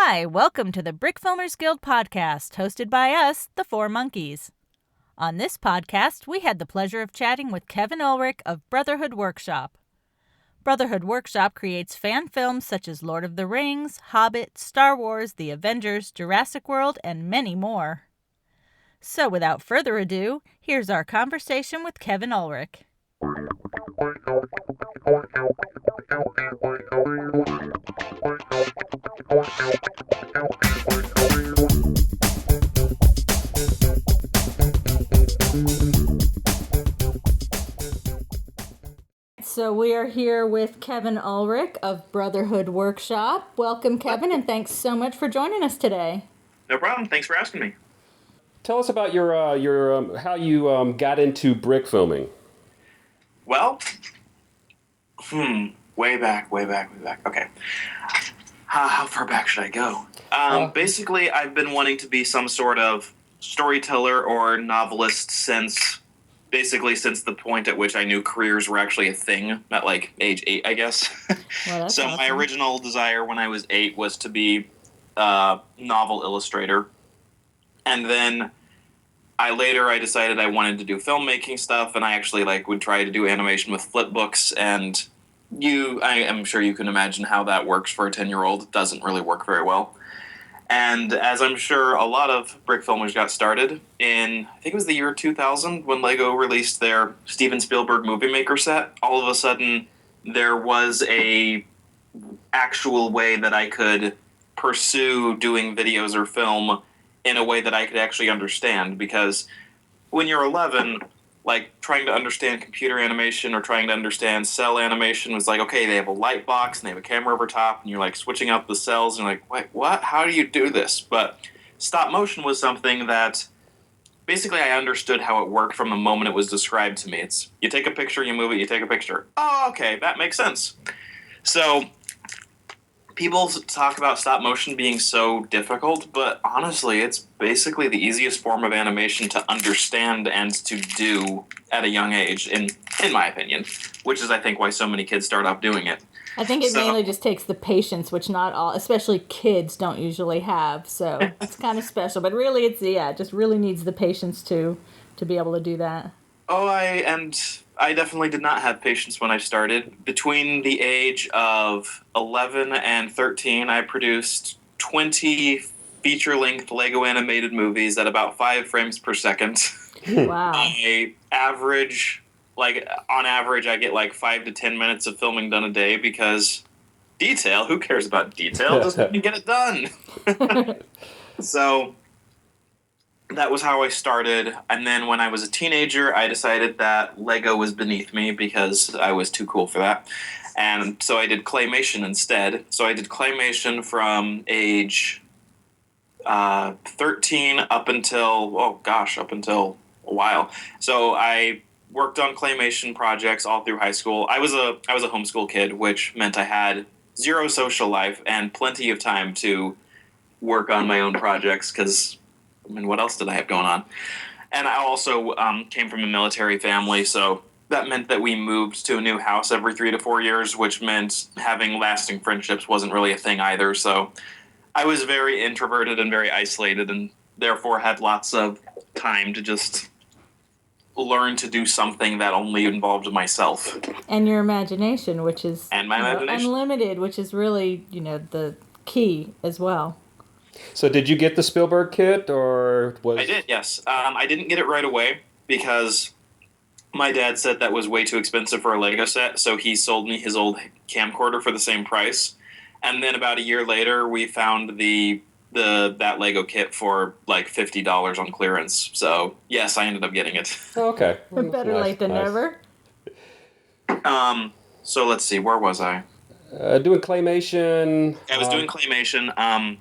Hi, welcome to the Brickfilmers Guild podcast, hosted by us, the Four Monkeys. On this podcast, we had the pleasure of chatting with Kevin Ulrich of Brotherhood Workshop. Brotherhood Workshop creates fan films such as Lord of the Rings, Hobbit, Star Wars, The Avengers, Jurassic World, and many more. So without further ado, here's our conversation with Kevin Ulrich. So we are here with Kevin Ulrich of Brotherhood Workshop. Welcome, Kevin, and thanks so much for joining us today. No problem. Thanks for asking me. Tell us about your how you got into brick filming. Well, way back. Okay. How far back should I go? Basically, I've been wanting to be some sort of storyteller or novelist since the point at which I knew careers were actually a thing, at like age 8, I guess. Well, So awesome. my original desire when I was 8 was to be a novel illustrator. And then I decided I wanted to do filmmaking stuff, and I actually would try to do animation with flip books, and I am sure you can imagine how that works for a 10-year-old. It doesn't really work very well. And as I'm sure a lot of brick filmers got started in, I think it was the year 2000 when Lego released their Steven Spielberg Movie Maker set, all of a sudden there was a actual way that I could pursue doing videos or film in a way that I could actually understand, because when you're 11, trying to understand computer animation or trying to understand cell animation was like, okay, they have a light box and they have a camera over top, and you're switching out the cells, and you're like, wait, what? How do you do this? But stop motion was something that basically I understood how it worked from the moment it was described to me. It's you take a picture, you move it, you take a picture. Oh, okay, that makes sense. So people talk about stop motion being so difficult, but honestly, it's basically the easiest form of animation to understand and to do at a young age, in my opinion, which is, I think, why so many kids start off doing it. I think it mainly just takes the patience, which not all, especially kids, don't usually have. So it's kind of special, but really, it just really needs the patience to be able to do that. Oh, I definitely did not have patience when I started. Between the age of 11 and 13, I produced 20 feature-length Lego animated movies at about 5 frames per second. Wow. On average, I get 5 to 10 minutes of filming done a day, because detail, who cares about detail? Just let me get it done. So that was how I started, and then when I was a teenager, I decided that Lego was beneath me because I was too cool for that, and so I did claymation instead. So I did claymation from age 13 up until a while. So I worked on claymation projects all through high school. I was a homeschool kid, which meant I had zero social life and plenty of time to work on my own projects, because what else did I have going on? And I also came from a military family, so that meant that we moved to a new house every 3 to 4 years, which meant having lasting friendships wasn't really a thing either. So I was very introverted and very isolated, and therefore had lots of time to just learn to do something that only involved myself. And your imagination, which is imagination. unlimited, which is really, the key as well. So did you get the Spielberg kit, or was... I did, yes. I didn't get it right away because my dad said that was way too expensive for a Lego set, so he sold me his old camcorder for the same price. And then about a year later, we found that Lego kit for $50 on clearance. So yes, I ended up getting it. Oh, okay. Better late than never. So let's see, where was I? Doing claymation. I was doing claymation.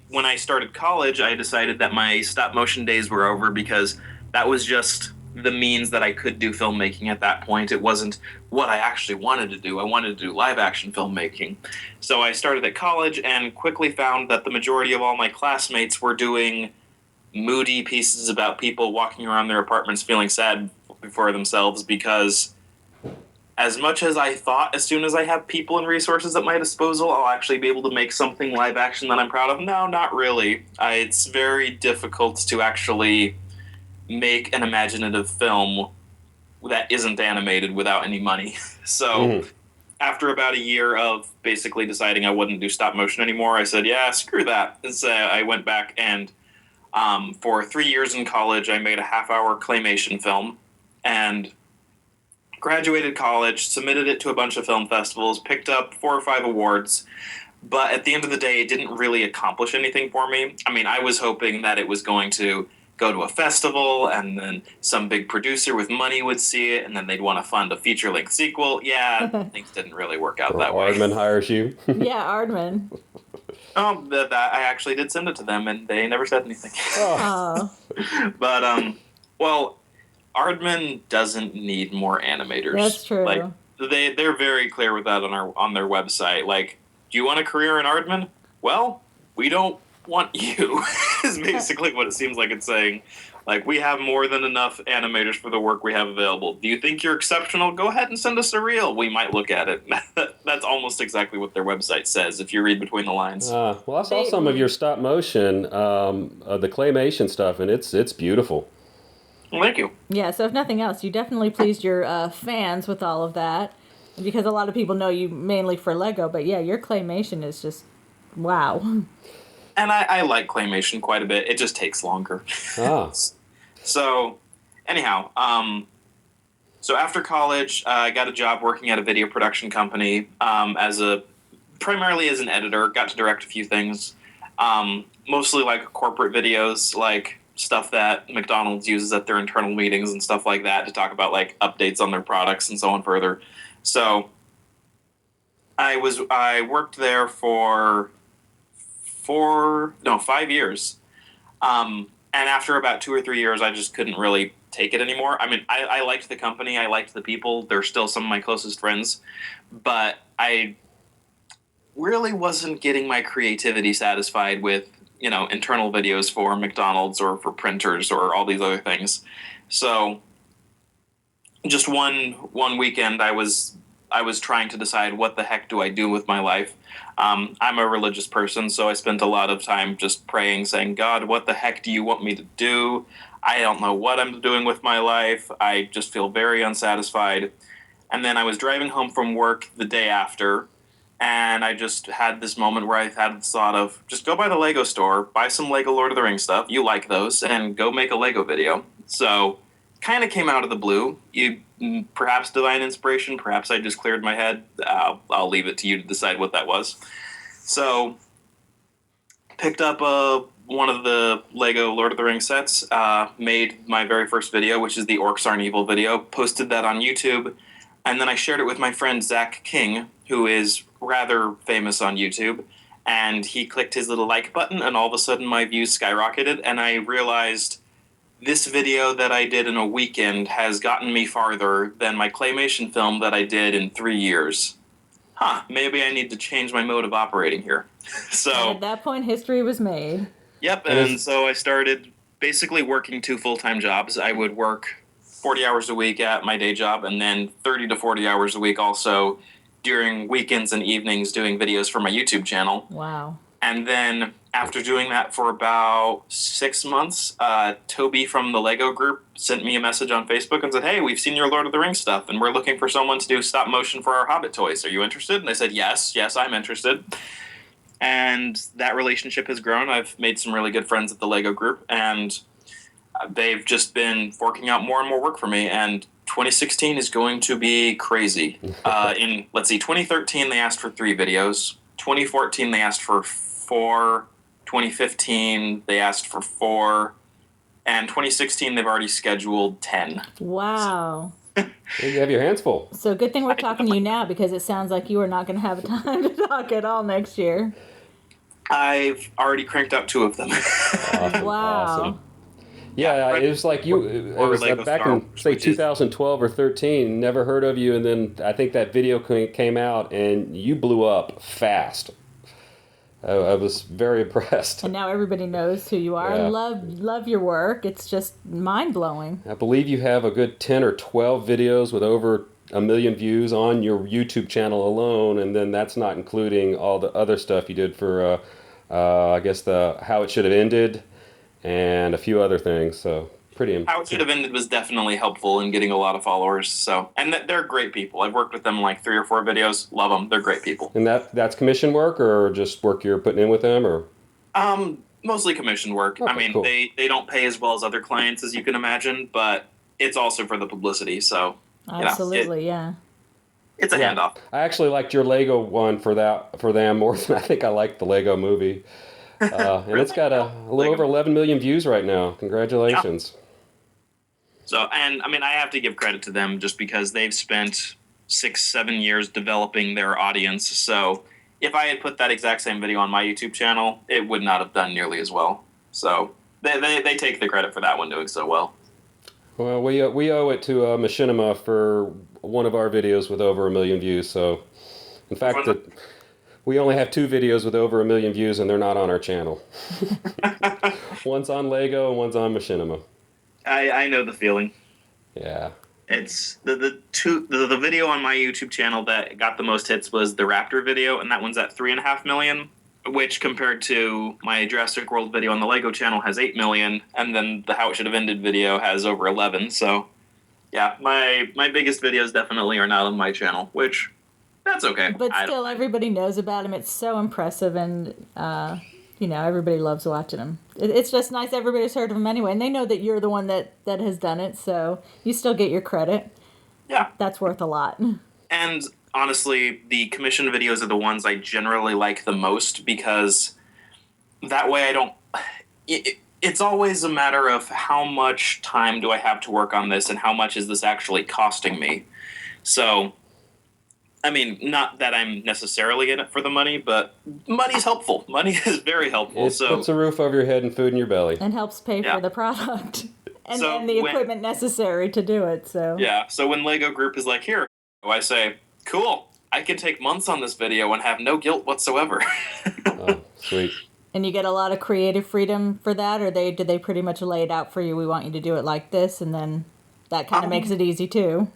When I started college, I decided that my stop motion days were over, because that was just the means that I could do filmmaking at that point. It wasn't what I actually wanted to do. I wanted to do live action filmmaking. So I started at college and quickly found that the majority of all my classmates were doing moody pieces about people walking around their apartments feeling sad for themselves because as much as I thought as soon as I have people and resources at my disposal, I'll actually be able to make something live action that I'm proud of. No, not really. It's very difficult to actually make an imaginative film that isn't animated without any money. So after about a year of basically deciding I wouldn't do stop motion anymore, I said, yeah, screw that. And so I went back and for 3 years in college, I made a half-hour claymation film and graduated college, submitted it to a bunch of film festivals, picked up 4 or 5 awards. But at the end of the day, it didn't really accomplish anything for me. I mean, I was hoping that it was going to go to a festival, and then some big producer with money would see it, and then they'd want to fund a feature-length sequel. Yeah, things didn't really work out that way. Aardman hires you. Yeah, Aardman. That I actually did send it to them, and they never said anything. Oh. But, well, Aardman doesn't need more animators. That's true. Like, they're very clear with that on their website. Like, do you want a career in Aardman? Well, we don't want you, is basically what it seems like it's saying. Like, we have more than enough animators for the work we have available. Do you think you're exceptional? Go ahead and send us a reel. We might look at it. That's almost exactly what their website says, if you read between the lines. Well, I saw some of your stop motion, the claymation stuff, and it's beautiful. Well, thank you. Yeah, so if nothing else, you definitely pleased your fans with all of that. Because a lot of people know you mainly for Lego, but yeah, your claymation is just wow. And I like claymation quite a bit. It just takes longer. So, anyhow, so after college, I got a job working at a video production company primarily as an editor. Got to direct a few things, mostly like corporate videos, like stuff that McDonald's uses at their internal meetings and stuff like that to talk about like updates on their products and so on further. So I worked there for 5 years. And after about 2 or 3 years, I just couldn't really take it anymore. I mean, I liked the company. I liked the people. They're still some of my closest friends. But I really wasn't getting my creativity satisfied with, internal videos for McDonald's or for printers or all these other things. So just one weekend, I was trying to decide what the heck do I do with my life. I'm a religious person, so I spent a lot of time just praying, saying, God, what the heck do you want me to do? I don't know what I'm doing with my life. I just feel very unsatisfied. And then I was driving home from work the day after, and I just had this moment where I had the thought of, just go by the Lego store, buy some Lego Lord of the Rings stuff, you like those, and go make a Lego video. So kind of came out of the blue. Perhaps divine inspiration, perhaps I just cleared my head. I'll leave it to you to decide what that was. So, picked up one of the Lego Lord of the Rings sets, made my very first video, which is the Orcs Aren't Evil video, posted that on YouTube, and then I shared it with my friend Zach King, who is rather famous on YouTube, and he clicked his little like button, and all of a sudden my views skyrocketed, and I realized this video that I did in a weekend has gotten me farther than my claymation film that I did in 3 years. Maybe I need to change my mode of operating here. So and at that point, history was made. Yep, and so I started basically working 2 full-time jobs. I would work 40 hours a week at my day job, and then 30 to 40 hours a week also during weekends and evenings doing videos for my YouTube channel. Wow. And then after doing that for about 6 months, Toby from the Lego group sent me a message on Facebook and said, hey, we've seen your Lord of the Rings stuff, and we're looking for someone to do stop motion for our Hobbit toys. Are you interested? And I said, yes, I'm interested. And that relationship has grown. I've made some really good friends at the Lego group, and they've just been forking out more and more work for me. And 2016 is going to be crazy. In 2013, they asked for 3 videos. 2014, they asked for 4. 2015, they asked for 4. And 2016, they've already scheduled 10. Wow. You have your hands full. So good thing we're talking to you now, because it sounds like you are not going to have time to talk at all next year. I've already cranked out 2 of them. Awesome. Wow. Yeah, it was like it was like back in, say, 2012 or 13, never heard of you, and then I think that video came out, and you blew up fast. I was very impressed. And now everybody knows who you are. Yeah. I love your work. It's just mind-blowing. I believe you have a good 10 or 12 videos with over 1 million views on your YouTube channel alone, and then that's not including all the other stuff you did for, I guess, the How It Should Have Ended and a few other things. So How It Should Have Ended was definitely helpful in getting a lot of followers. So, and they're great people. I've worked with them in like 3 or 4 videos. Love them. They're great people. And that's commission work or just work you're putting in with them, or? Mostly commission work. Okay, I mean, cool. they don't pay as well as other clients, as you can imagine, but it's also for the publicity. So, absolutely, yeah. It's a handoff. I actually liked your Lego one for them more than I think I liked the Lego movie. And it's got a little over 11 million views right now. Congratulations. Yeah. So, and I mean, I have to give credit to them just because they've spent 6-7 years developing their audience. So if I had put that exact same video on my YouTube channel, it would not have done nearly as well. So they take the credit for that one doing so well. Well, we owe it to Machinima for one of our videos with over 1 million views. So, in fact, we only have 2 videos with over 1 million views, and they're not on our channel. One's on Lego and one's on Machinima. I know the feeling. Yeah. It's the video on my YouTube channel that got the most hits was the Raptor video, and that one's at 3.5 million, which compared to my Jurassic World video on the Lego channel has 8 million, and then the How It Should Have Ended video has over 11. So, yeah, my biggest videos definitely are not on my channel, which that's okay. But still, everybody knows about him. It's so impressive, and everybody loves watching him. It's just nice everybody's heard of him anyway, and they know that you're the one that has done it, so you still get your credit. Yeah. That's worth a lot. And honestly, the commission videos are the ones I generally like the most because that way I don't... It's always a matter of how much time do I have to work on this and how much is this actually costing me. So... I mean, not that I'm necessarily in it for the money, but money's helpful. Money is very helpful. It puts a roof over your head and food in your belly. And helps pay for the product. And the equipment necessary to do it. So yeah, so when Lego Group is like, here, I say, cool, I can take months on this video and have no guilt whatsoever. Oh, sweet. And you get a lot of creative freedom for that, or do they pretty much lay it out for you? We want you to do it like this, and then that kind of makes it easy too.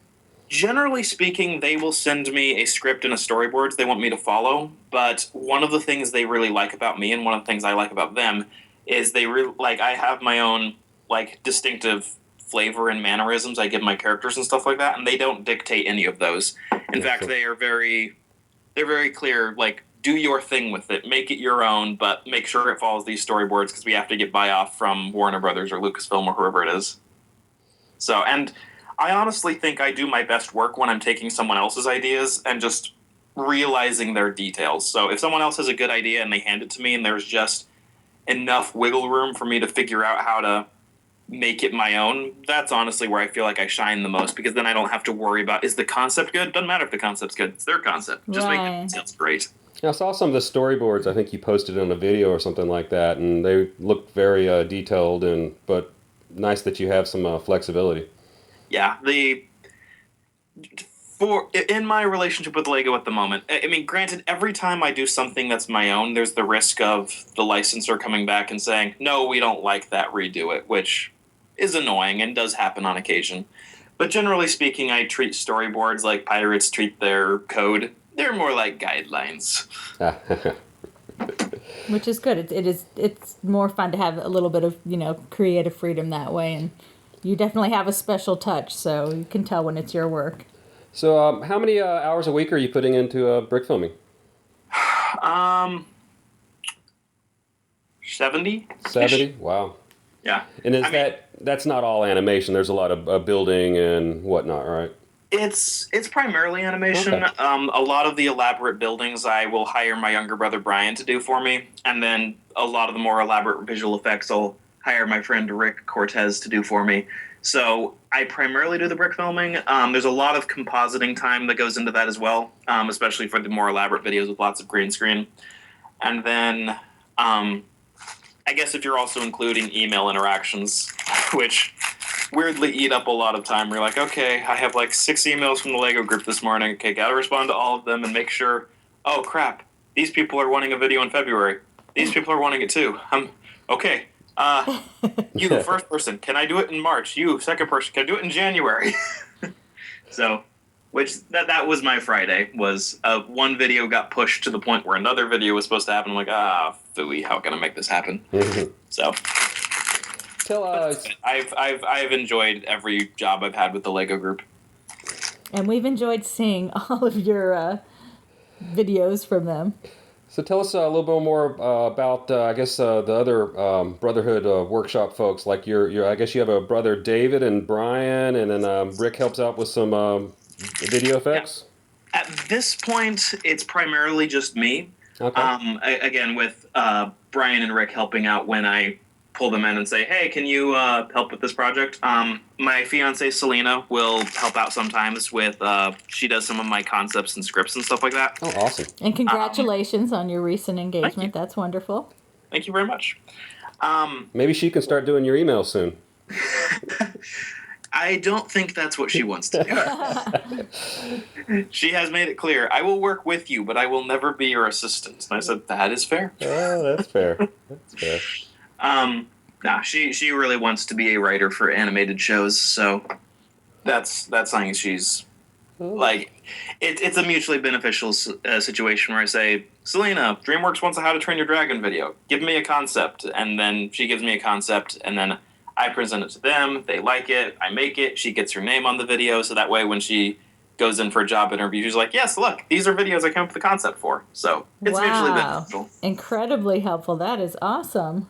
Generally speaking, they will send me a script and a storyboards they want me to follow, but one of the things they really like about me and one of the things I like about them is I have my own distinctive flavor and mannerisms I give my characters and stuff like that, and they don't dictate any of those. In fact, they're very clear, do your thing with it, make it your own, but make sure it follows these storyboards because we have to get buy-off from Warner Brothers or Lucasfilm or whoever it is. So, and I honestly think I do my best work when I'm taking someone else's ideas and just realizing their details. So if someone else has a good idea and they hand it to me and there's just enough wiggle room for me to figure out how to make it my own, that's honestly where I feel like I shine the most because then I don't have to worry about, is the concept good? Doesn't matter if the concept's good. It's their concept. Just make it sound great. I saw some of the storyboards. I think you posted on a video or something like that, and they look very detailed, but nice that you have some flexibility. Yeah, in my relationship with Lego at the moment, I mean, granted, every time I do something that's my own, there's the risk of the licensor coming back and saying, no, we don't like that, redo it, which is annoying and does happen on occasion. But generally speaking, I treat storyboards like pirates treat their code. They're more like guidelines. Which is good. It's more fun to have a little bit of, creative freedom that way, and you definitely have a special touch, so you can tell when it's your work. So how many hours a week are you putting into brick filming? 70. 70? Wow. Yeah. And that's not all animation. There's a lot of building and whatnot, right? It's primarily animation. Okay. A lot of the elaborate buildings I will hire my younger brother Brian to do for me, and then a lot of the more elaborate visual effects I'll hire my friend Rick Cortez to do for me. So I primarily do the brick filming. There's a lot of compositing time that goes into that as well, especially for the more elaborate videos with lots of green screen. And then I guess if you're also including email interactions, which weirdly eat up a lot of time. We're like, okay, I have 6 emails from the Lego group this morning. Okay, gotta respond to all of them and make sure, oh crap, these people are wanting a video in February. These people are wanting it too. Okay. You, first person, can I do it in March? You, second person, can I do it in January? So, Which that was my Friday. Was one video got pushed to the point where another video was supposed to happen. I'm like, phooey, how can I make this happen? So, I've enjoyed every job I've had with the Lego group, and we've enjoyed seeing all of your videos from them. So tell us a little bit more about, I guess, the other Brotherhood Workshop folks. Like I guess you have a brother David and Brian, and then Rick helps out with some video effects. Yeah. At this point, it's primarily just me. Okay. Again, with Brian and Rick helping out when I pull them in and say, hey, can you help with this project? My fiance Selena will help out sometimes with, she does some of my concepts and scripts and stuff like that. Oh, awesome. And congratulations on your recent engagement. That's wonderful. Thank you very much. Maybe she can start doing your emails soon. I don't think that's what she wants to do. She has made it clear, I will work with you, but I will never be your assistant. And I said, that is fair. Oh, that's fair. That's fair. She really wants to be a writer for animated shows, so that's something she's like. It's a mutually beneficial situation where I say, Selena, DreamWorks wants a How to Train Your Dragon video. Give me a concept, and then she gives me a concept, and then I present it to them. They like it. I make it. She gets her name on the video, so that way when she goes in for a job interview, she's like, yes, look, these are videos I came up with the concept for. So it's mutually beneficial. Incredibly helpful. That is awesome.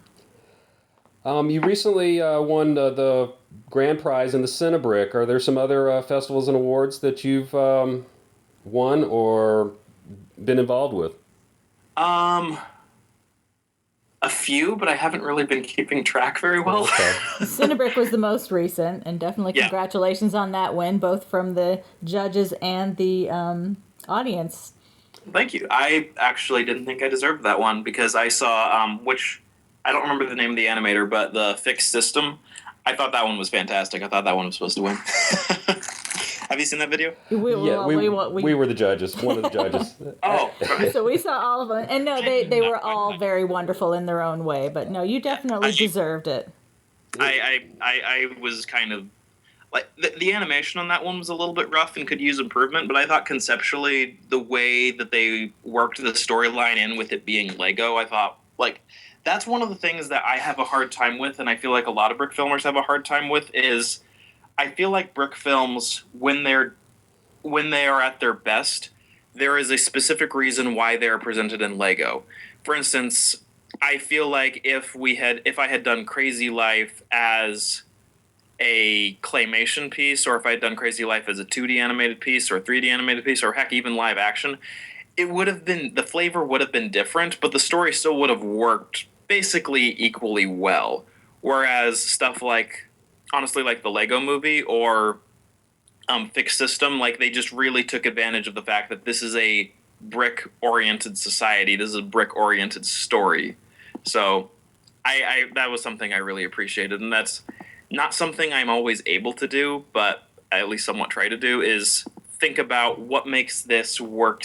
You recently won the grand prize in the Cinebrick. Are there some other festivals and awards that you've won or been involved with? A few, but I haven't really been keeping track very well. Okay. Cinebrick was the most recent, and definitely congratulations on that win, both from the judges and the audience. Thank you. I actually didn't think I deserved that one because I saw, which I don't remember the name of the animator, but the Fixed System. I thought that one was fantastic. I thought that one was supposed to win. Have you seen that video? We were the judges, one of the judges. Oh, right. So we saw all of them. And no, they were all very wonderful in their own way. But no, you definitely deserved it. I was kind of... like the animation on that one was a little bit rough and could use improvement, but I thought conceptually the way that they worked the storyline in with it being Lego, I thought, like... That's one of the things that I have a hard time with, and I feel like a lot of brick filmers have a hard time with, is I feel like brick films, when they are at their best, there is a specific reason why they are presented in Lego. For instance, I feel like if I had done Crazy Life as a claymation piece, or if I had done Crazy Life as a 2D animated piece, or a 3D animated piece, or heck, even live action, it would have been, the flavor would have been different, but the story still would have worked basically equally well. Whereas stuff like, honestly, like the Lego Movie or Fixed System, like they just really took advantage of the fact that this is a brick-oriented society. This is a brick-oriented story. So I that was something I really appreciated, and that's not something I'm always able to do, but I at least somewhat try to do, is think about what makes this work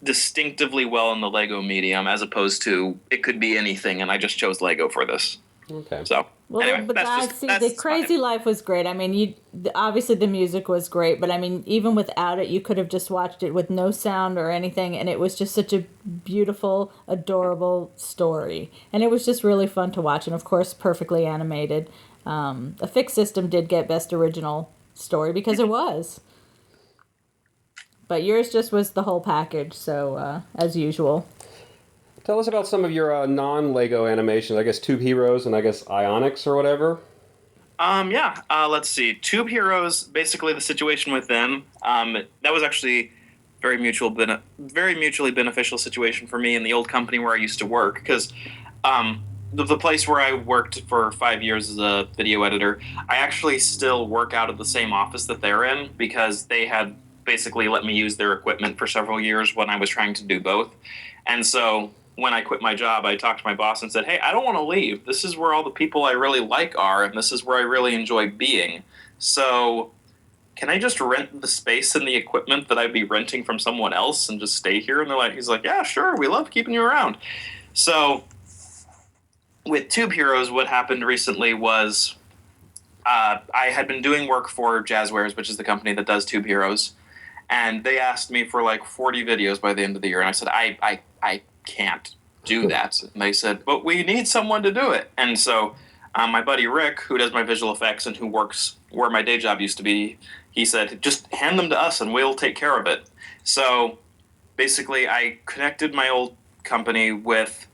distinctively well in the Lego medium, as opposed to it could be anything, and I just chose Lego for this. Okay. So, well, anyway, but guys, the Crazy Life was great. I mean, obviously the music was great, but I mean, even without it, you could have just watched it with no sound or anything, and it was just such a beautiful, adorable story, and it was just really fun to watch, and of course, perfectly animated. A Fixed System did get Best Original Story because it was. But yours just was the whole package, so as usual. Tell us about some of your non-Lego animations. I guess Tube Heroes and I guess Ionics or whatever. Let's see. Tube Heroes, basically the situation with them, that was actually very mutually beneficial situation for me in the old company where I used to work, because the place where I worked for 5 years as a video editor, I actually still work out of the same office that they're in, because they had basically let me use their equipment for several years when I was trying to do both. And so when I quit my job, I talked to my boss and said, hey, I don't want to leave. This is where all the people I really like are, and this is where I really enjoy being. So can I just rent the space and the equipment that I'd be renting from someone else and just stay here? And he's like, yeah, sure, we love keeping you around. So with Tube Heroes, what happened recently was I had been doing work for Jazzwares, which is the company that does Tube Heroes. and they asked me for like 40 videos by the end of the year, and I said, I can't do that. And they said, but we need someone to do it. And so my buddy Rick, who does my visual effects and who works where my day job used to be, he said, just hand them to us and we'll take care of it. So basically I connected my old company with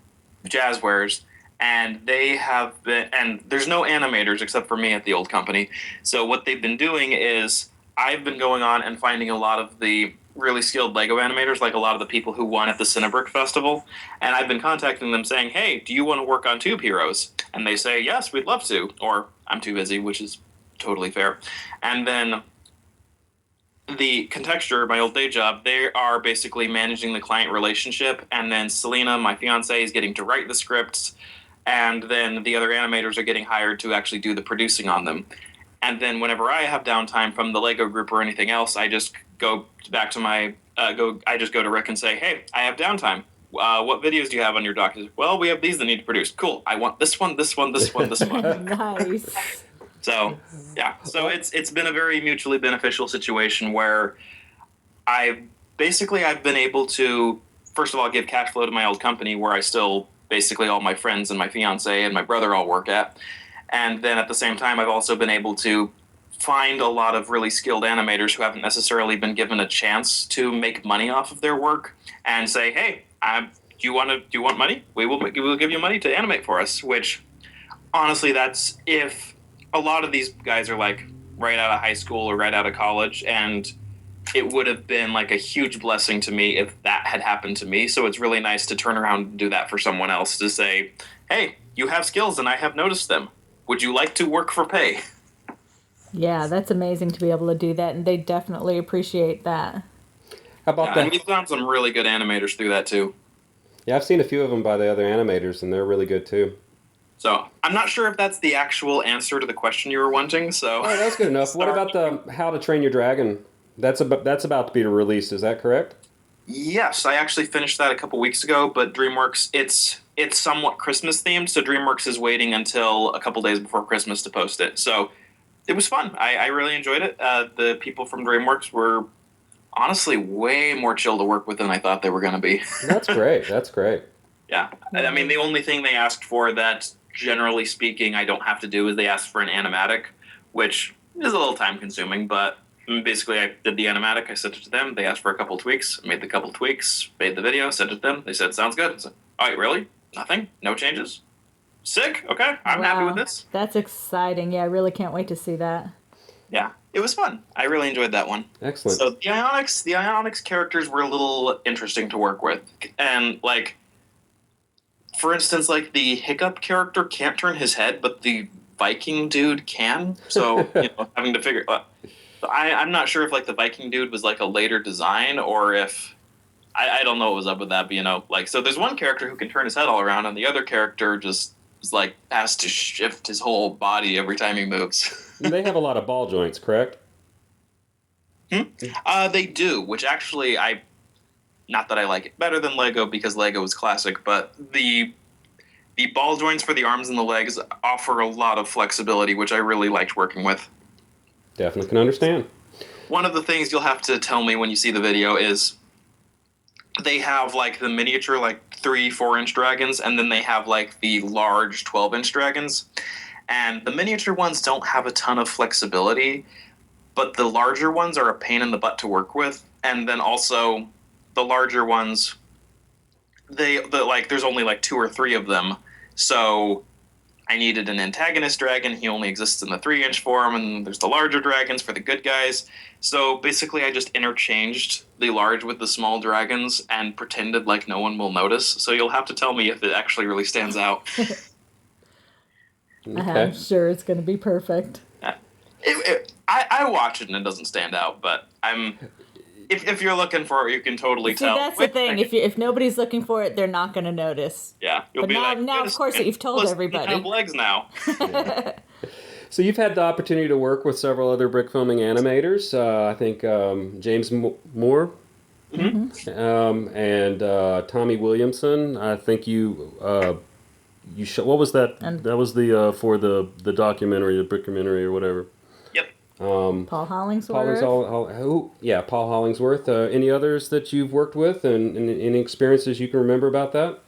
Jazzwares, and they have been, and there's no animators except for me at the old company. So what they've been doing is I've been going on and finding a lot of the really skilled Lego animators, like a lot of the people who won at the Cinebrick Festival, and I've been contacting them saying, hey, do you want to work on Tube Heroes? And they say, yes, we'd love to, or I'm too busy, which is totally fair. And then the Contexture, my old day job, they are basically managing the client relationship, and then Selena, my fiance, is getting to write the scripts, and then the other animators are getting hired to actually do the producing on them. And then whenever I have downtime from the Lego group or anything else, I just go back to my I just go to Rick and say, hey, I have downtime. What videos do you have on your dock? He's like, well, we have these that need to produce. Cool. I want this one, this one, this one, this one. Nice. So yeah, so it's been a very mutually beneficial situation where I've been able to, first of all, give cash flow to my old company where I still basically all my friends and my fiance and my brother all work at. And then at the same time, I've also been able to find a lot of really skilled animators who haven't necessarily been given a chance to make money off of their work and say, hey, do you want money? We will give you money to animate for us, which honestly, that's if a lot of these guys are like right out of high school or right out of college, and it would have been like a huge blessing to me if that had happened to me. So it's really nice to turn around and do that for someone else, to say, hey, you have skills and I have noticed them. Would you like to work for pay? Yeah, that's amazing to be able to do that, and they definitely appreciate that. How about that? And we've found some really good animators through that too. Yeah, I've seen a few of them by the other animators, and they're really good too. So I'm not sure if that's the actual answer to the question you were wanting. So oh, that's good enough. What about the How to Train Your Dragon? That's about to be released. Is that correct? Yes, I actually finished that a couple weeks ago. But DreamWorks, it's somewhat Christmas themed, so DreamWorks is waiting until a couple days before Christmas to post it. So it was fun. I really enjoyed it. The people from DreamWorks were honestly way more chill to work with than I thought they were going to be. That's great. That's great. Yeah. I mean, the only thing they asked for that, generally speaking, I don't have to do is they asked for an animatic, which is a little time consuming, but basically I did the animatic, I sent it to them, they asked for a couple tweaks, made the couple tweaks, made the video, sent it to them, they said, sounds good. I said, all right, really? Nothing? No changes? Sick? Okay, I'm happy with this. That's exciting. Yeah, I really can't wait to see that. Yeah, it was fun. I really enjoyed that one. Excellent. So the Ionics characters were a little interesting to work with. And, like, for instance, like, the Hiccup character can't turn his head, but the Viking dude can. So, having to figure... I'm not sure if, like, the Viking dude was, like, a later design, or if... I don't know what was up with that, but, so there's one character who can turn his head all around, and the other character just is, like, has to shift his whole body every time he moves. They have a lot of ball joints, correct? They do, which actually not that I like it better than Lego because Lego is classic, but the ball joints for the arms and the legs offer a lot of flexibility, which I really liked working with. Definitely can understand. One of the things you'll have to tell me when you see the video is they have, like, the miniature, like, 3-4-inch dragons, and then they have, like, the large 12-inch dragons. And the miniature ones don't have a ton of flexibility, but the larger ones are a pain in the butt to work with. And then also the larger ones, there's only like 2 or 3 of them. So I needed an antagonist dragon. He only exists in the 3-inch form, and there's the larger dragons for the good guys. So basically I just interchanged the large with the small dragons and pretended like no one will notice. So you'll have to tell me if it actually really stands out. Okay. I'm sure it's going to be perfect. I watch it and it doesn't stand out, but if you're looking for it, you can totally tell. That's the thing. If nobody's looking for it, they're not going to notice. Yeah, you'll but be now, of course, you've told everybody. You have legs now. Yeah. So you've had the opportunity to work with several other Brickfilming animators. I think James Moore and Tommy Williamson. I think you what was that? And that was the for the documentary, the Brickdocumentary or whatever. Yep. Paul Hollingsworth. Paul Hollingsworth. Any others that you've worked with, and any experiences you can remember about that?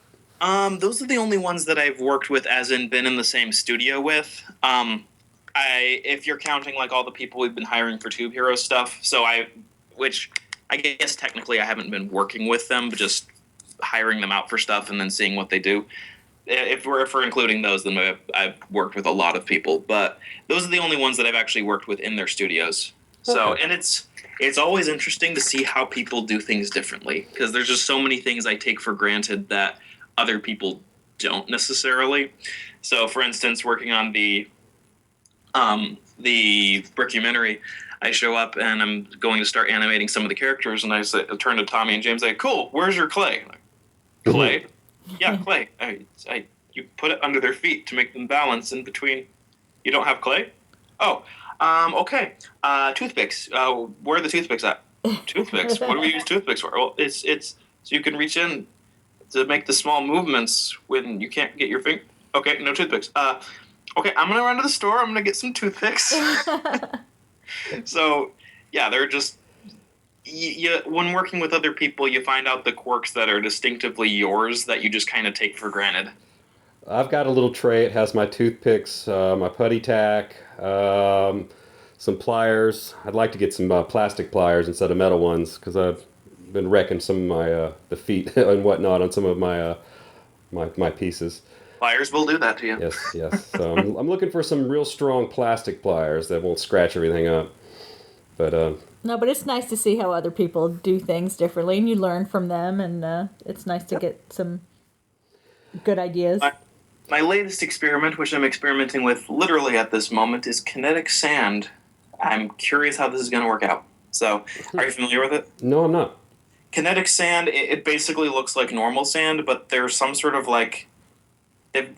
Those are the only ones that I've worked with, as in been in the same studio with. If you're counting like all the people we've been hiring for Tube Hero stuff, which I guess technically I haven't been working with them, but just hiring them out for stuff and then seeing what they do. If we're including those, then I've worked with a lot of people, but those are the only ones that I've actually worked with in their studios. So, and it's always interesting to see how people do things differently, because there's just so many things I take for granted that other people don't necessarily. So, for instance, working on the Brickfilmer, I show up and I'm going to start animating some of the characters, and I turn to Tommy and James, like, "Cool, where's your clay?" Like, clay? Yeah, clay. You put it under their feet to make them balance in between. You don't have clay? Oh, okay. Toothpicks. Where are the toothpicks at? Toothpicks? What do we use toothpicks for? Well, it's so you can reach in to make the small movements when you can't get your finger. Okay, no toothpicks. Okay, I'm gonna run to the store. I'm gonna get some toothpicks. So, yeah, they're just. When working with other people, you find out the quirks that are distinctively yours that you just kind of take for granted. I've got a little tray. It has my toothpicks, my putty tack, some pliers. I'd like to get some plastic pliers instead of metal ones, because I've been wrecking some of my the feet and whatnot on some of my my pieces. Pliers will do that to you. Yes. So I'm looking for some real strong plastic pliers that won't scratch everything up. But no, but it's nice to see how other people do things differently, and you learn from them, and it's nice to get some good ideas. My latest experiment, which I'm experimenting with literally at this moment, is kinetic sand. I'm curious how this is going to work out. So, are you familiar with it? No, I'm not. Kinetic sand, it basically looks like normal sand, but there's some sort of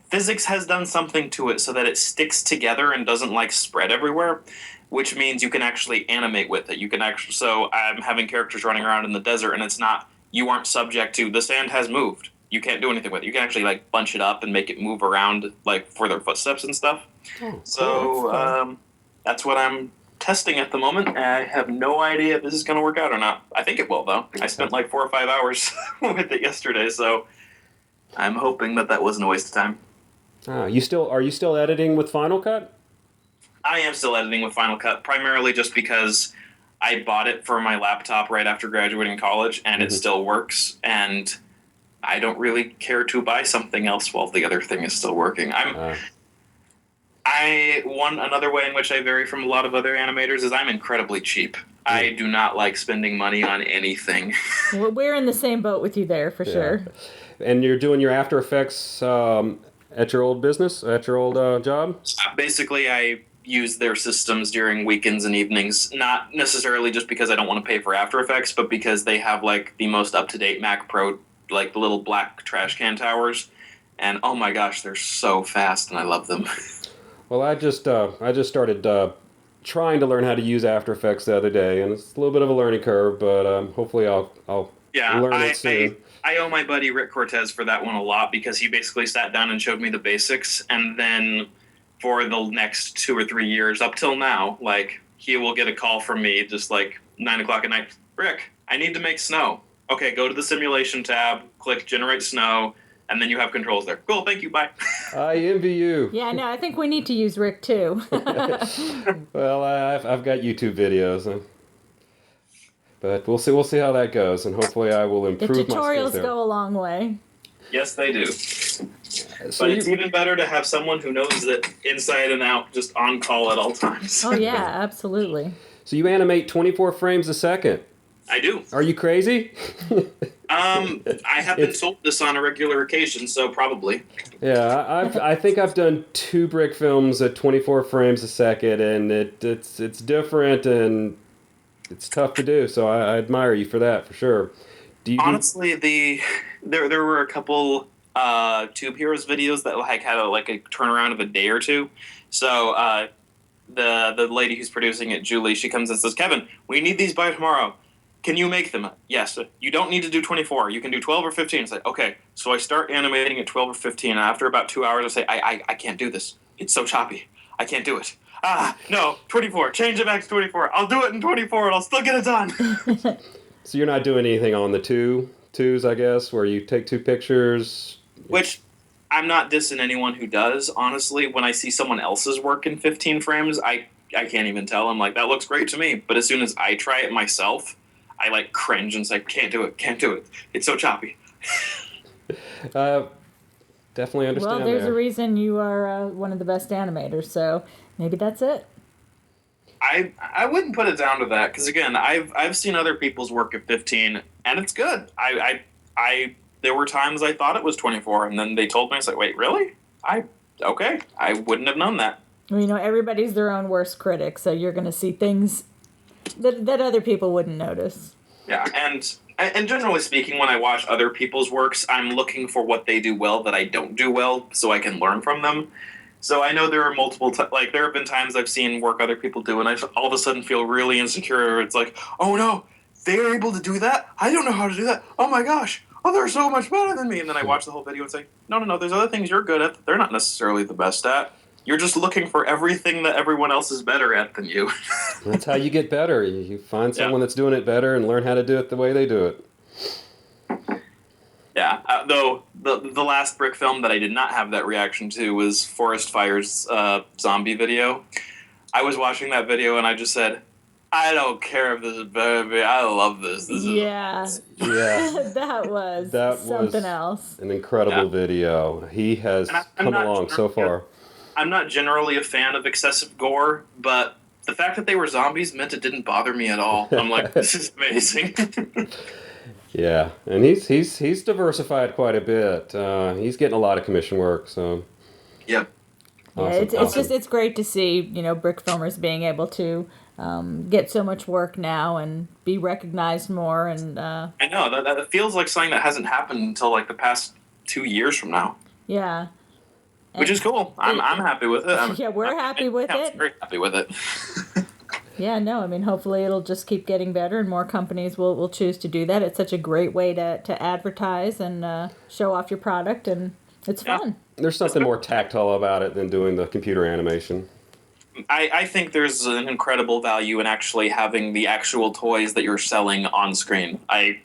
physics has done something to it so that it sticks together and doesn't spread everywhere, which means you can actually animate with it. So I'm having characters running around in the desert, and you aren't subject to, the sand has moved. You can't do anything with it. You can actually bunch it up and make it move around for their footsteps and stuff. Oh, so cool. That's what I'm testing at the moment. I have no idea if this is going to work out or not. I think it will, though. I spent 4 or 5 hours with it yesterday, so I'm hoping that wasn't a waste of time. Are you still editing with Final Cut? I am still editing with Final Cut, primarily just because I bought it for my laptop right after graduating college, and it still works, and I don't really care to buy something else while the other thing is still working. Another way in which I vary from a lot of other animators is I'm incredibly cheap. I do not like spending money on anything. Well, we're in the same boat with you there, for sure. And you're doing your After Effects at your old business, at your old job? Basically, I use their systems during weekends and evenings, not necessarily just because I don't want to pay for After Effects, but because they have the most up-to-date Mac Pro, the little black trash can towers, and oh my gosh, they're so fast, and I love them. Well, I just started trying to learn how to use After Effects the other day, and it's a little bit of a learning curve, but hopefully I'll learn it soon. I owe my buddy Rick Cortez for that one a lot, because he basically sat down and showed me the basics, and then for the next 2 or 3 years up till now, he will get a call from me just 9 o'clock at night. Rick, I need to make snow. Okay, go to the simulation tab, click generate snow, and then you have controls there. Cool, thank you, bye. I envy you. Yeah, no, I think we need to use Rick too. Well, I've got YouTube videos, but we'll see how that goes, and hopefully I will improve my skills there. The tutorials go a long way. Yes, they do. But it's even better to have someone who knows it inside and out, just on call at all times. Oh yeah, absolutely. So you animate 24 frames a second. I do. Are you crazy? I have been told this on a regular occasion, so probably. Yeah, I think I've done 2 brick films at 24 frames a second, and it's different and it's tough to do. So I admire you for that, for sure. Honestly, there were a couple Tube Heroes videos that had a turnaround of a day or two. So the lady who's producing it, Julie, she comes and says, "Kevin, we need these by tomorrow. Can you make them?" "Yes." "You don't need to do 24. You can do 12 or 15. It's okay. So I start animating at 12 or 15, and after about 2 hours, I say, I can't do this. It's so choppy. I can't do it. No, 24. Change it back to 24. I'll do it in 24 and I'll still get it done. So you're not doing anything on the twos, I guess, where you take 2 pictures? Which, I'm not dissing anyone who does, honestly. When I see someone else's work in 15 frames, I can't even tell. I'm like, that looks great to me. But as soon as I try it myself, I like cringe and say, can't do it. It's so choppy. Definitely understand. Well, there's a reason you are one of the best animators, so maybe that's it. I wouldn't put it down to that, because again, I've seen other people's work at 15, and it's good. I there were times I thought it was 24, and then they told me, I was like, wait, really? Okay, I wouldn't have known that. Well, everybody's their own worst critic, so you're going to see things that other people wouldn't notice. Yeah, and generally speaking, when I watch other people's works, I'm looking for what they do well that I don't do well, so I can learn from them. So I know there are multiple, there have been times I've seen work other people do, and I all of a sudden feel really insecure. It's like, oh no, they're able to do that? I don't know how to do that. Oh my gosh. Oh, they're so much better than me. And then I watch the whole video and say, no, there's other things you're good at that they're not necessarily the best at. You're just looking for everything that everyone else is better at than you. That's how you get better. You find someone that's doing it better and learn how to do it the way they do it. Yeah, though the last brick film that I did not have that reaction to was Forest Fire's zombie video. I was watching that video and I just said, I don't care if this is better. I love this. Yeah. That was something else. An incredible video. He has come along so far. I'm not generally a fan of excessive gore, but the fact that they were zombies meant it didn't bother me at all. I'm like, this is amazing. Yeah, and he's diversified quite a bit. He's getting a lot of commission work. So. Yep. Awesome. Yeah, it's great to see Brickfilmers being able to get so much work now and be recognized more. And I know that feels like something that hasn't happened until like the past 2 years from now. Yeah. Which is cool. I'm happy with it. We're happy with it. Very happy with it. Yeah, no, hopefully it'll just keep getting better and more companies will choose to do that. It's such a great way to advertise and show off your product, and it's fun. There's something more tactile about it than doing the computer animation. I think there's an incredible value in actually having the actual toys that you're selling on screen. I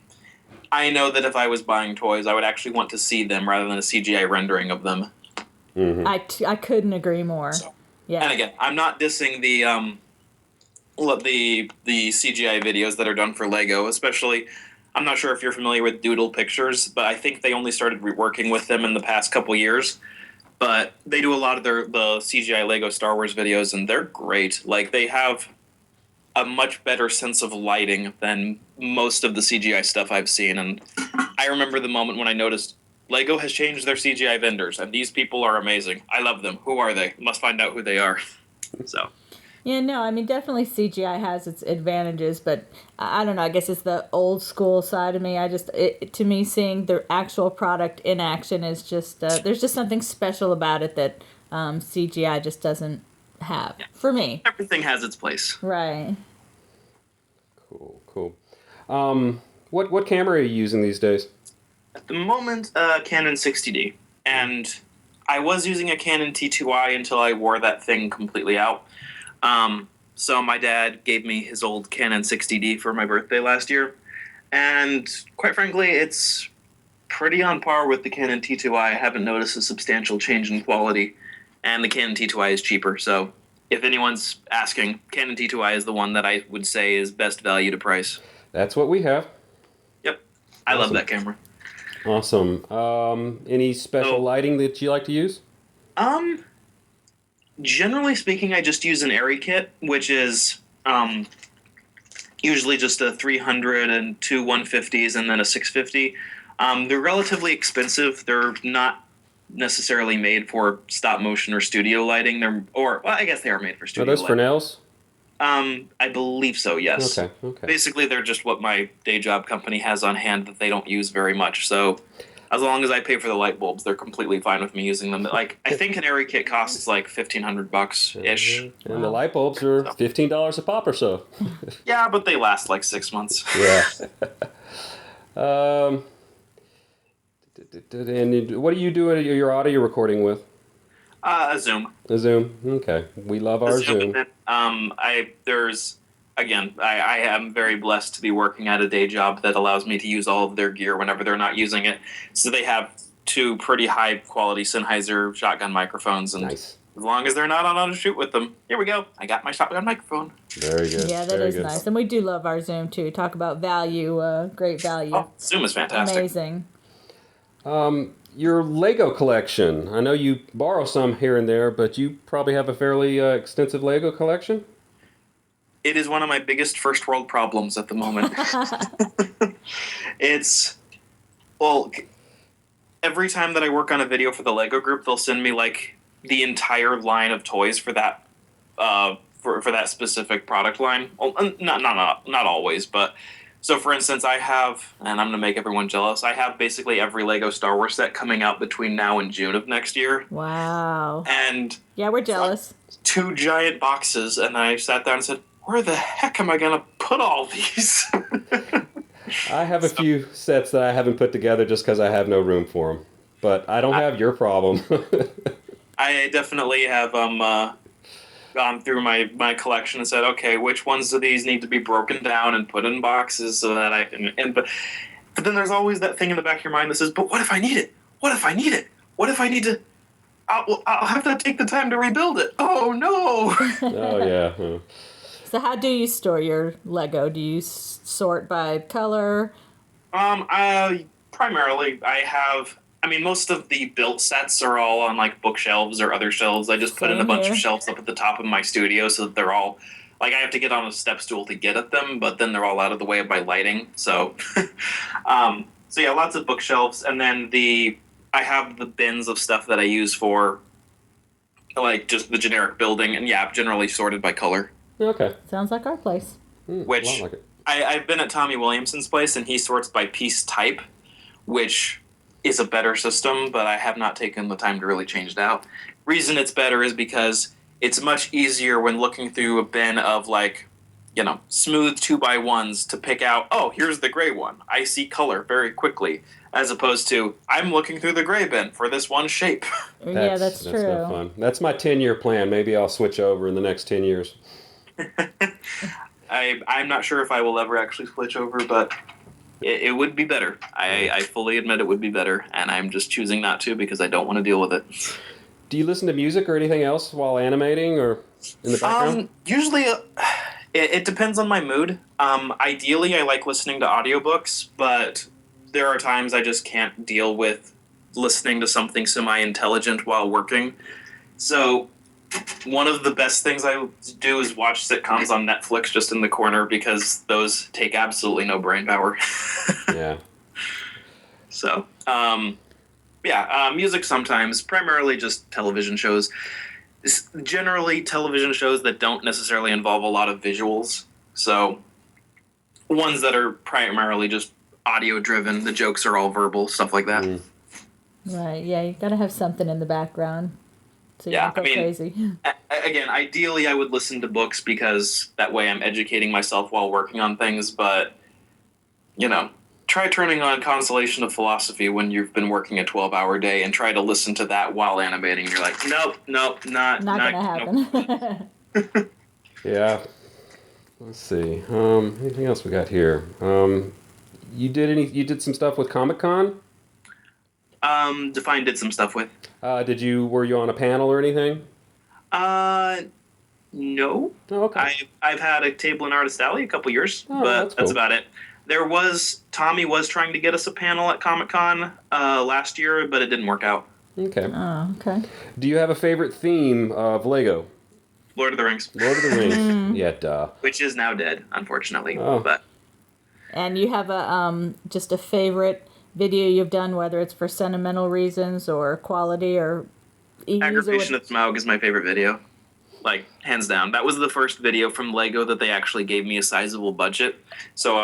know that if I was buying toys, I would actually want to see them rather than a CGI rendering of them. Mm-hmm. I couldn't agree more. So, yeah. And again, I'm not dissing the CGI videos that are done for Lego, especially. I'm not sure if you're familiar with Doodle Pictures, but I think they only started working with them in the past couple years. But they do a lot of the CGI Lego Star Wars videos, and they're great. Like, they have a much better sense of lighting than most of the CGI stuff I've seen. And I remember the moment when I noticed Lego has changed their CGI vendors, and these people are amazing. I love them. Who are they? Must find out who they are. So. Yeah, no, definitely CGI has its advantages, but I don't know, I guess it's the old school side of me. To me, seeing the actual product in action is just, there's just something special about it that CGI just doesn't have, for me. Everything has its place. Right. Cool. What camera are you using these days? At the moment, Canon 60D, and I was using a Canon T2i until I wore that thing completely out. So my dad gave me his old Canon 60D for my birthday last year, and quite frankly, it's pretty on par with the Canon T2i. I haven't noticed a substantial change in quality, and the Canon T2i is cheaper, so if anyone's asking, Canon T2i is the one that I would say is best value to price. That's what we have. Yep. I love that camera. Awesome. Any special lighting that you like to use? Generally speaking, I just use an Airy kit, which is usually just a 300 and two 150s and then a 650. They're relatively expensive. They're not necessarily made for stop motion or studio lighting. I guess they are made for studio lighting. Are those Fresnels? I believe so, yes. Okay. Basically, they're just what my day job company has on hand that they don't use very much, so as long as I pay for the light bulbs, they're completely fine with me using them. Like, I think an Airy kit costs like $1,500-ish. And the light bulbs are $15 a pop or so. Yeah, but they last like 6 months. Yeah. And what are you doing your audio recording with? A Zoom. A Zoom. Okay. We love our Zoom. I am very blessed to be working at a day job that allows me to use all of their gear whenever they're not using it. So they have 2 pretty high quality Sennheiser shotgun microphones, and nice. As long as they're not on to shoot with them. Here we go. I got my shotgun microphone. Very good. Yeah, that is nice. And we do love our Zoom too. Talk about value, great value. Oh, Zoom is fantastic. Amazing. Your Lego collection. I know you borrow some here and there, but you probably have a fairly extensive Lego collection? It is one of my biggest first world problems at the moment. Every time that I work on a video for the Lego group, they'll send me like the entire line of toys for that for that specific product line. Well, not always, but so for instance, I have, and I'm going to make everyone jealous, I have basically every Lego Star Wars set coming out between now and June of next year. Wow. And yeah, we're jealous. 2 giant boxes, and I sat down and said, where the heck am I going to put all these? I have a few sets that I haven't put together just because I have no room for them. But I don't have your problem. I definitely have gone through my collection and said, okay, which ones of these need to be broken down and put in boxes so that I can... But then there's always that thing in the back of your mind that says, but what if I need it? What if I need it? What if I need to... I'll have to take the time to rebuild it. Oh, no! Oh, yeah. So how do you store your Lego? Do you sort by color? Primarily, most of the built sets are all on like bookshelves or other shelves. I just put in a bunch of shelves up at the top of my studio so that they're all, like, I have to get on a step stool to get at them, but then they're all out of the way of my lighting. So, so yeah, lots of bookshelves. And then I have the bins of stuff that I use for like just the generic building, and yeah, generally sorted by color. Okay. Sounds like our place. Which like it. I've been at Tommy Williamson's place, and he sorts by piece type, which is a better system, but I have not taken the time to really change it out. Reason it's better is because it's much easier when looking through a bin of smooth 2x1s to pick out, oh, here's the gray one. I see color very quickly, as opposed to I'm looking through the gray bin for this one shape. Yeah, that's true. That's no fun. That's my 10-year plan. Maybe I'll switch over in the next 10 years. I'm not sure if I will ever actually switch over, but it would be better. I fully admit it would be better, and I'm just choosing not to because I don't want to deal with it. Do you listen to music or anything else while animating or in the background? Usually it depends on my mood. Ideally, I like listening to audiobooks, but there are times I just can't deal with listening to something semi-intelligent while working. So one of the best things I do is watch sitcoms on Netflix just in the corner because those take absolutely no brain power. Yeah. So, music sometimes, primarily just television shows. Generally television shows that don't necessarily involve a lot of visuals. So, ones that are primarily just audio-driven, the jokes are all verbal, stuff like that. Right, yeah, you gotta have something in the background. So you don't go crazy. Again, ideally I would listen to books because that way I'm educating myself while working on things, but, try turning on Consolation of Philosophy when you've been working a 12-hour day and try to listen to that while animating. You're like, nope, not gonna happen. Nope. Yeah. Let's see. Anything else we got here? You did some stuff with Comic-Con? Define did some stuff with. Were you on a panel or anything? No. Oh, okay. I've had a table in Artist Alley a couple years, but that's cool. about it. Tommy was trying to get us a panel at Comic-Con last year, but it didn't work out. Okay. Oh, okay. Do you have a favorite theme of Lego? Lord of the Rings. Lord of the Rings. Yeah, duh. Which is now dead, unfortunately. Oh. But. And you have just a favorite video you've done, whether it's for sentimental reasons or quality or ease? Aggravation of Smaug is my favorite video. Like, hands down. That was the first video from Lego that they actually gave me a sizable budget. So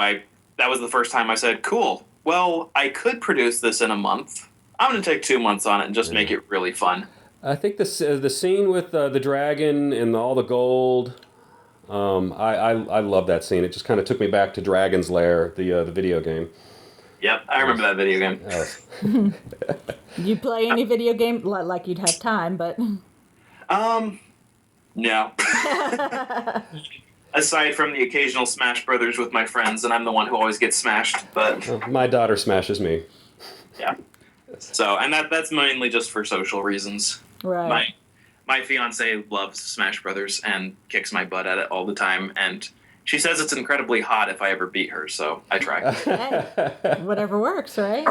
that was the first time I said, cool, well, I could produce this in a month. I'm going to take 2 months on it and just make it really fun. I think the scene with the dragon and all the gold, I love that scene. It just kind of took me back to Dragon's Lair, the video game. Yep, I remember that video game. You play any video game? Like you'd have time, but... No. Aside from the occasional Smash Brothers with my friends, and I'm the one who always gets smashed. But my daughter smashes me. Yeah. So, and that's mainly just for social reasons. Right. My fiance loves Smash Brothers and kicks my butt at it all the time, and she says it's incredibly hot if I ever beat her, so I try. Hey, whatever works, right?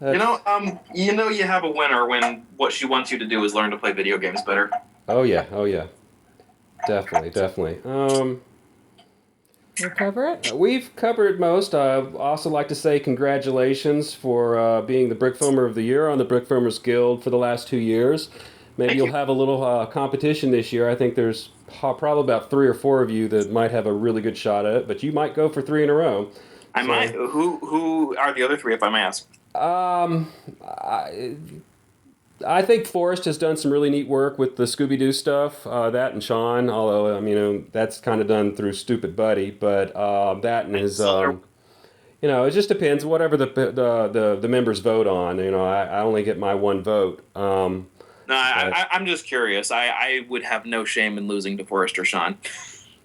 You have a winner when what she wants you to do is learn to play video games better. Oh yeah. Definitely. We cover it? We've covered most. I'd also like to say congratulations for being the Brickfilmer of the Year on the Brickfilmers Guild for the last 2 years. Maybe you'll have a little competition this year. I think there's probably about 3 or 4 of you that might have a really good shot at it, but you might go for 3 in a row. I might. Who are the other 3, if I may ask? I think Forrest has done some really neat work with the Scooby-Doo stuff, that and Sean, although, that's kind of done through Stupid Buddy, but that and his, it just depends, whatever the members vote on, I only get my 1 vote. No, I'm just curious. I would have no shame in losing to Forrest or Sean.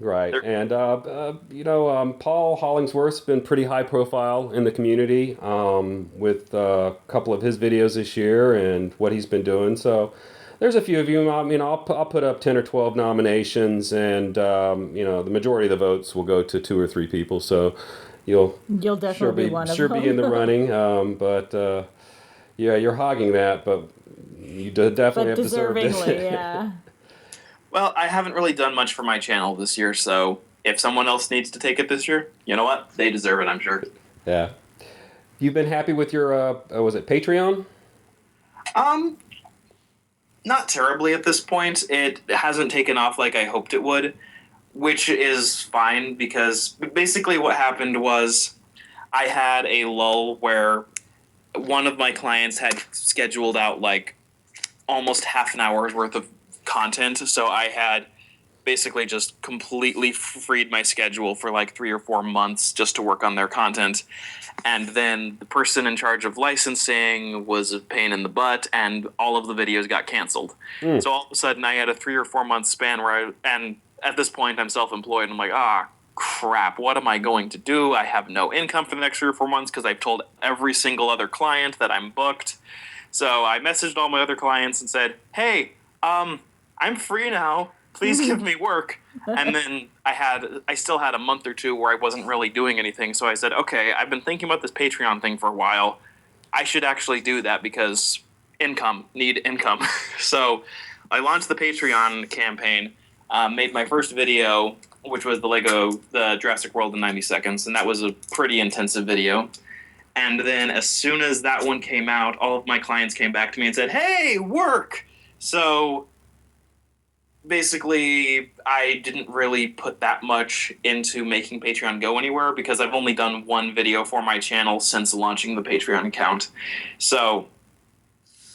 Right, and Paul Hollingsworth's been pretty high profile in the community with a couple of his videos this year and what he's been doing. So there's a few of you. I'll put up 10 or 12 nominations, and the majority of the votes will go to 2 or 3 people. So you'll definitely be one of them. be in the running. But you're hogging that, but you definitely have deserved it. Deservingly, yeah. Well, I haven't really done much for my channel this year, so if someone else needs to take it this year, you know what? They deserve it, I'm sure. Yeah. You've been happy with your, was it Patreon? Not terribly at this point. It hasn't taken off like I hoped it would, which is fine, because basically what happened was I had a lull where one of my clients had scheduled out like almost half an hour's worth of content, so I had basically just completely freed my schedule for like 3 or 4 months just to work on their content. And then the person in charge of licensing was a pain in the butt, and all of the videos got canceled. So all of a sudden I had a 3 or 4 month span and at this point I'm self-employed, and I'm like, crap, what am I going to do? I have no income for the next 3 or 4 months because I've told every single other client that I'm booked. So I messaged all my other clients and said, hey, I'm free now. Please give me work. And then I still had a month or 2 where I wasn't really doing anything. So I said, okay, I've been thinking about this Patreon thing for a while. I should actually do that because need income. So I launched the Patreon campaign, made my first video, which was the Jurassic World in 90 seconds. And that was a pretty intensive video. And then as soon as that one came out, all of my clients came back to me and said, hey, work. So basically, I didn't really put that much into making Patreon go anywhere because I've only done 1 video for my channel since launching the Patreon account. So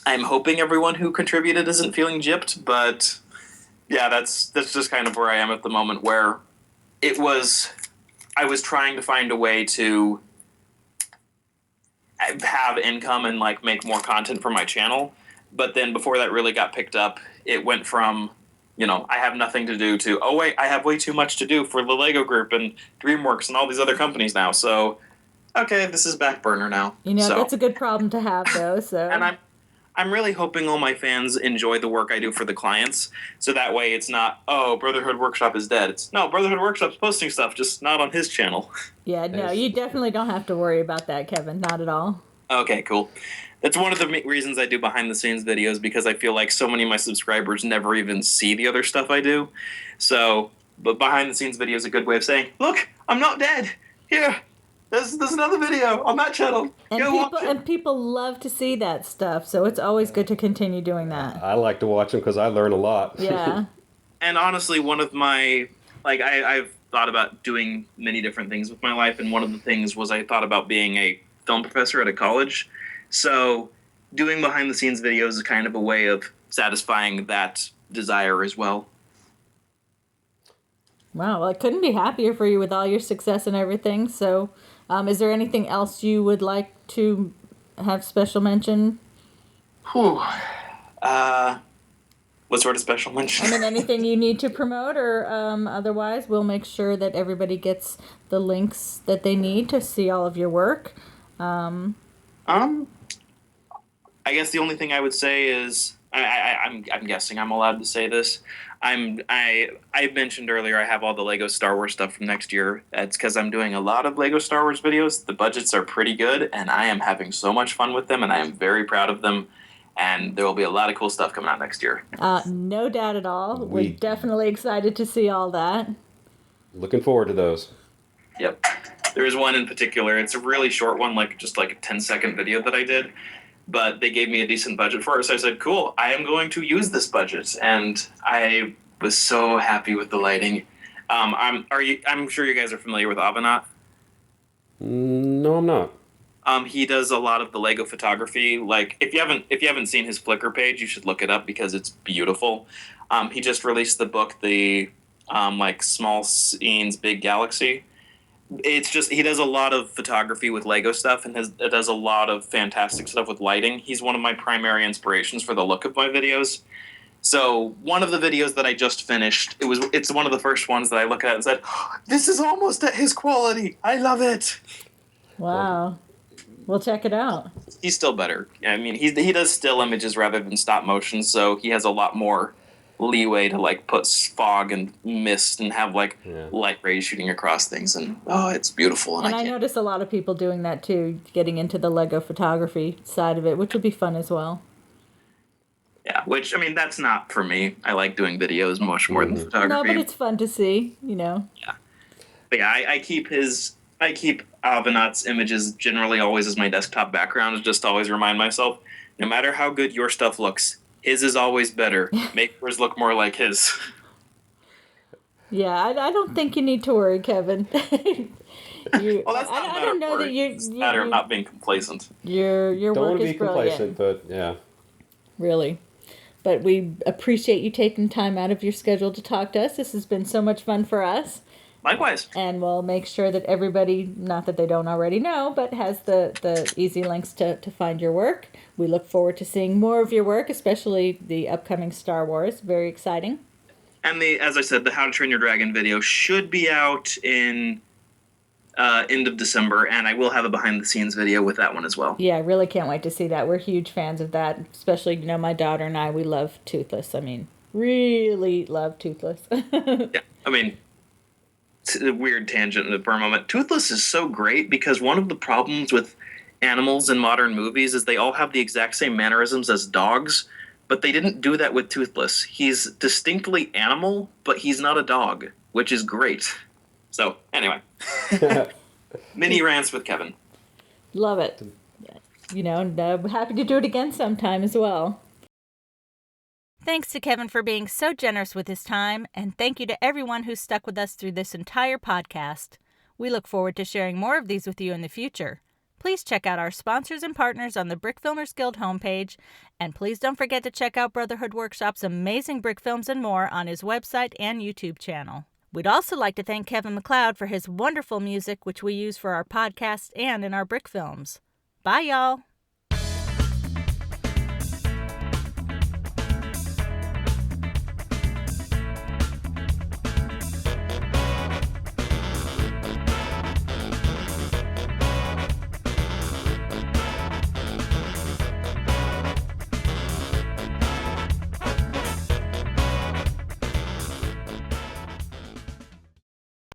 I'm hoping everyone who contributed isn't feeling gypped, but yeah, that's just kind of where I am at the moment, where I was trying to find a way to have income and like make more content for my channel. But then before that really got picked up, it went from I have nothing to do to, oh wait, I have way too much to do for the Lego Group and DreamWorks and all these other companies now. So, okay, this is back burner now. That's a good problem to have, though. So, and I'm really hoping all my fans enjoy the work I do for the clients. So that way, it's not, oh, Brotherhood Workshop is dead. It's no, Brotherhood Workshop's posting stuff, just not on his channel. Yeah, no, you definitely don't have to worry about that, Kevin. Not at all. Okay, cool. That's one of the reasons I do behind-the-scenes videos, because I feel like so many of my subscribers never even see the other stuff I do. So, but behind-the-scenes video is a good way of saying, look, I'm not dead. Here, there's another video on that channel. And people love to see that stuff, so it's always good to continue doing that. I like to watch them because I learn a lot. Yeah. And honestly, one of my, I've thought about doing many different things with my life, and one of the things was I thought about being a film professor at a college. So doing behind-the-scenes videos is kind of a way of satisfying that desire as well. Wow, well, I couldn't be happier for you with all your success and everything. So is there anything else you would like to have special mention? Whew. What sort of special mention? I mean, anything you need to promote or otherwise, we'll make sure that everybody gets the links that they need to see all of your work. I guess the only thing I would say is I'm guessing I'm allowed to say this. I mentioned earlier I have all the Lego Star Wars stuff from next year. That's because I'm doing a lot of Lego Star Wars videos. The budgets are pretty good, and I am having so much fun with them, and I am very proud of them. And there will be a lot of cool stuff coming out next year. No doubt at all. We're definitely excited to see all that. Looking forward to those. Yep. There is one in particular. It's a really short one, just a 10-second video that I did. But they gave me a decent budget for it, so I said, cool, I am going to use this budget. And I was so happy with the lighting. I'm sure you guys are familiar with Avenat. No, I'm not. He does a lot of the Lego photography. If you haven't seen his Flickr page, you should look it up because it's beautiful. He just released the book, the Small Scenes, Big Galaxy. It's just, he does a lot of photography with Lego stuff and does a lot of fantastic stuff with lighting. He's one of my primary inspirations for the look of my videos. So one of the videos that I just finished, it's one of the first ones that I look at and said, this is almost at his quality. I love it. Wow. We'll check it out. He's still better. I mean, he does still images rather than stop motion, so he has a lot more leeway to put fog and mist and have light rays shooting across things, and it's beautiful. And I notice a lot of people doing that too, getting into the Lego photography side of it, which will be fun as well. Yeah, which, I mean, that's not for me. I like doing videos much more than photography. No, but it's fun to see, Yeah. But yeah, I keep Avenat's images generally always as my desktop background, just to always remind myself, no matter how good your stuff looks, his is always better. Make yours look more like his. Yeah, I don't think you need to worry, Kevin. That's not I don't know that it's a matter of not being complacent. Your work is brilliant. Don't want to be complacent, but yeah. Really. But we appreciate you taking time out of your schedule to talk to us. This has been so much fun for us. Likewise. And we'll make sure that everybody, not that they don't already know, but has the easy links to find your work. We look forward to seeing more of your work, especially the upcoming Star Wars. Very exciting. And as I said, the How to Train Your Dragon video should be out in end of December, and I will have a behind-the-scenes video with that one as well. Yeah, I really can't wait to see that. We're huge fans of that, especially, my daughter and I, we love Toothless. I mean, really love Toothless. Yeah, I mean, a weird tangent for a moment. Toothless is so great because one of the problems with animals in modern movies is they all have the exact same mannerisms as dogs, but they didn't do that with Toothless. He's distinctly animal, but he's not a dog, which is great. So, anyway. Mini rants with Kevin. Love it. And I'm happy to do it again sometime as well. Thanks to Kevin for being so generous with his time, and thank you to everyone who stuck with us through this entire podcast. We look forward to sharing more of these with you in the future. Please check out our sponsors and partners on the Brickfilmers Guild homepage, and please don't forget to check out Brotherhood Workshop's amazing brick films and more on his website and YouTube channel. We'd also like to thank Kevin MacLeod for his wonderful music, which we use for our podcast and in our brick films. Bye, y'all!